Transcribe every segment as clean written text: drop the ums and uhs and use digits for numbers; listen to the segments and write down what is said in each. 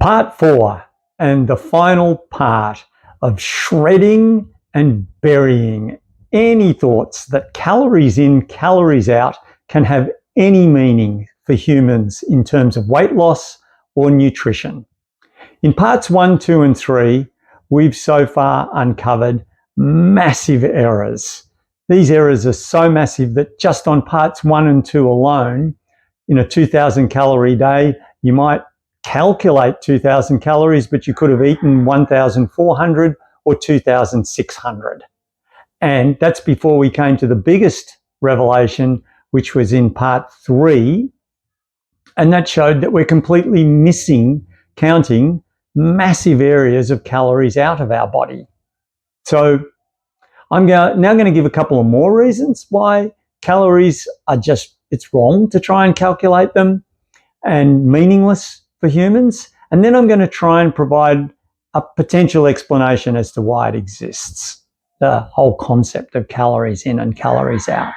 Part 4, and the final part of shredding and burying any thoughts that calories in, calories out can have any meaning for humans in terms of weight loss or nutrition. In parts 1, 2, and 3, we've so far uncovered massive errors. These errors are so massive that just on parts 1 and 2 alone, in a 2,000 calorie day, you might calculate 2,000 calories, but you could have eaten 1,400 or 2,600. And that's before we came to the biggest revelation, which was in part 3. And that showed that we're completely missing counting massive areas of calories out of our body. So I'm now going to give a couple of more reasons why calories are it's wrong to try and calculate them and meaningless for humans. And then I'm going to try and provide a potential explanation as to why it exists, the whole concept of calories in and calories out.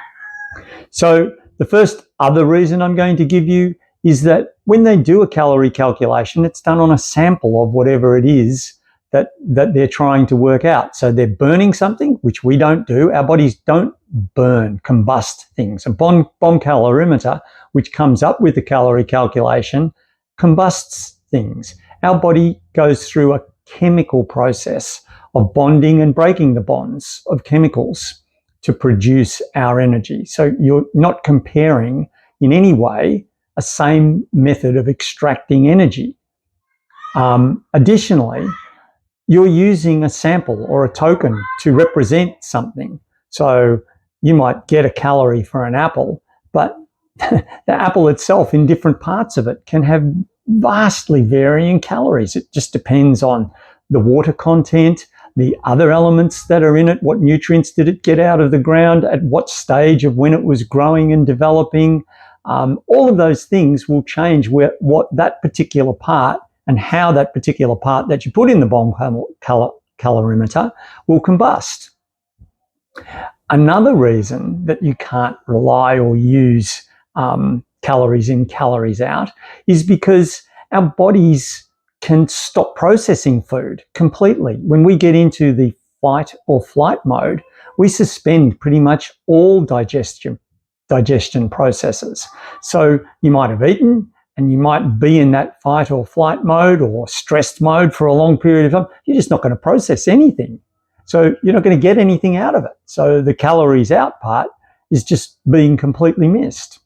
So the first other reason I'm going to give you is that when they do a calorie calculation, it's done on a sample of whatever it is that they're trying to work out. So they're burning something, which we don't do. Our bodies don't burn, combust things. A bomb calorimeter, which comes up with the calorie calculation, combusts things. Our body goes through a chemical process of bonding and breaking the bonds of chemicals to produce our energy. So you're not comparing in any way a same method of extracting energy. Additionally, you're using a sample or a token to represent something. So you might get a calorie for an apple, but the apple itself, in different parts of it, can have vastly varying calories. It just depends on the water content, the other elements that are in it, what nutrients did it get out of the ground, at what stage of when it was growing and developing. All of those things will change what that particular part and how that particular part that you put in the bomb calorimeter will combust. Another reason that you can't rely or use calories in, calories out is because our bodies can stop processing food completely. When we get into the fight or flight mode, we suspend pretty much all digestion processes. So you might have eaten and you might be in that fight or flight mode or stressed mode for a long period of time. You're just not going to process anything. So you're not going to get anything out of it. So the calories out part is just being completely missed.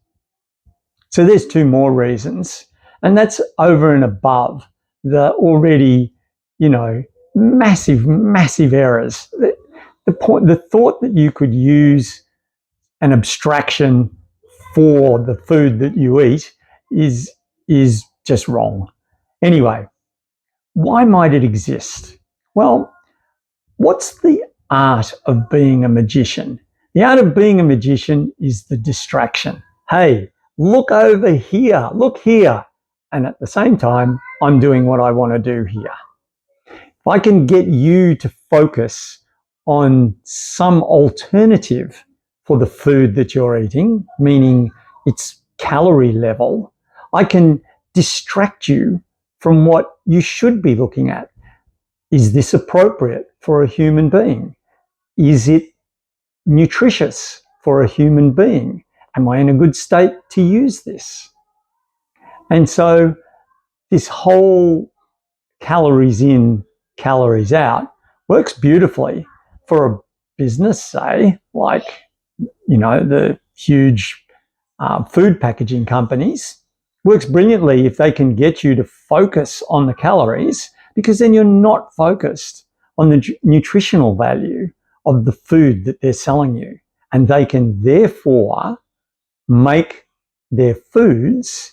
So there's 2 more reasons, and that's over and above the already, massive, massive errors. The thought that you could use an abstraction for the food that you eat is just wrong. Anyway, why might it exist? Well, what's the art of being a magician? The art of being a magician is the distraction. Hey, look over here, look here. And at the same time, I'm doing what I want to do here. If I can get you to focus on some alternative for the food that you're eating, meaning its calorie level, I can distract you from what you should be looking at. Is this appropriate for a human being? Is it nutritious for a human being? Am I in a good state to use this? And so this whole calories in, calories out works beautifully for a business, say, like, the huge food packaging companies. Works brilliantly if they can get you to focus on the calories, because then you're not focused on the nutritional value of the food that they're selling you. And they can therefore make their foods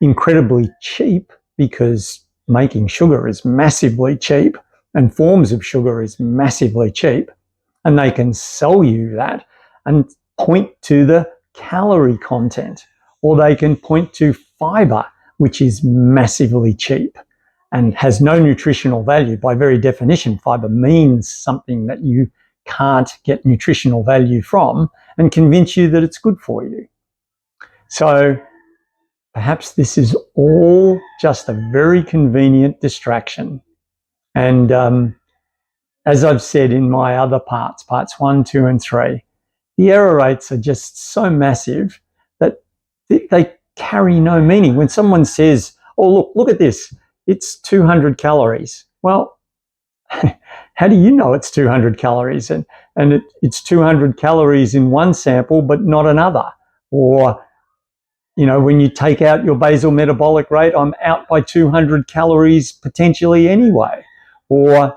incredibly cheap, because making sugar is massively cheap and forms of sugar is massively cheap. And they can sell you that and point to the calorie content, or they can point to fiber, which is massively cheap and has no nutritional value. By very definition, fiber means something that you can't get nutritional value from, and convince you that it's good for you. So perhaps this is all just a very convenient distraction. And as I've said in my other parts 1, 2, and 3, the error rates are just so massive that they carry no meaning. When someone says, oh, look at this, it's 200 calories. Well, how do you know it's 200 calories? And it's 200 calories in one sample, but not another. Or, when you take out your basal metabolic rate, I'm out by 200 calories potentially anyway. Or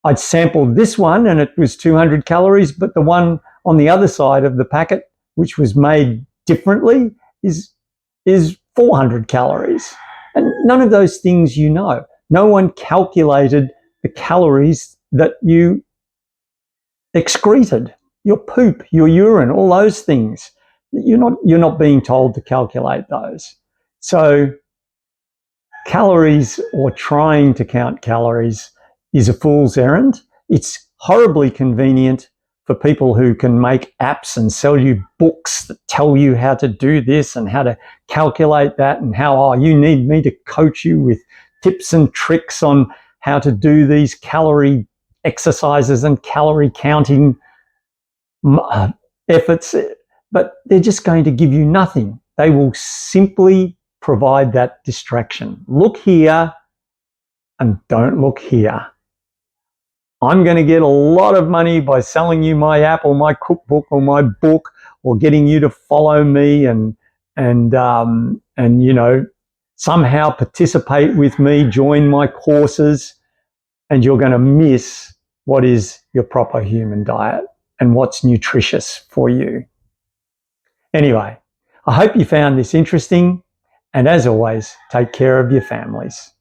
I'd sampled this one and it was 200 calories, but the one on the other side of the packet, which was made differently, is 400 calories. And none of those things No one calculated the calories that you excreted, your poop, your urine, all those things. You're not being told to calculate those. So calories, or trying to count calories, is a fool's errand. It's horribly convenient for people who can make apps and sell you books that tell you how to do this and how to calculate that, and how, you need me to coach you with tips and tricks on how to do these calorie exercises and calorie counting efforts. But they're just going to give you nothing. They will simply provide that distraction. Look here and don't look here. I'm going to get a lot of money by selling you my app or my cookbook or my book, or getting you to follow me and somehow participate with me, join my courses, and you're going to miss what is your proper human diet and what's nutritious for you. Anyway, I hope you found this interesting, and as always, take care of your families.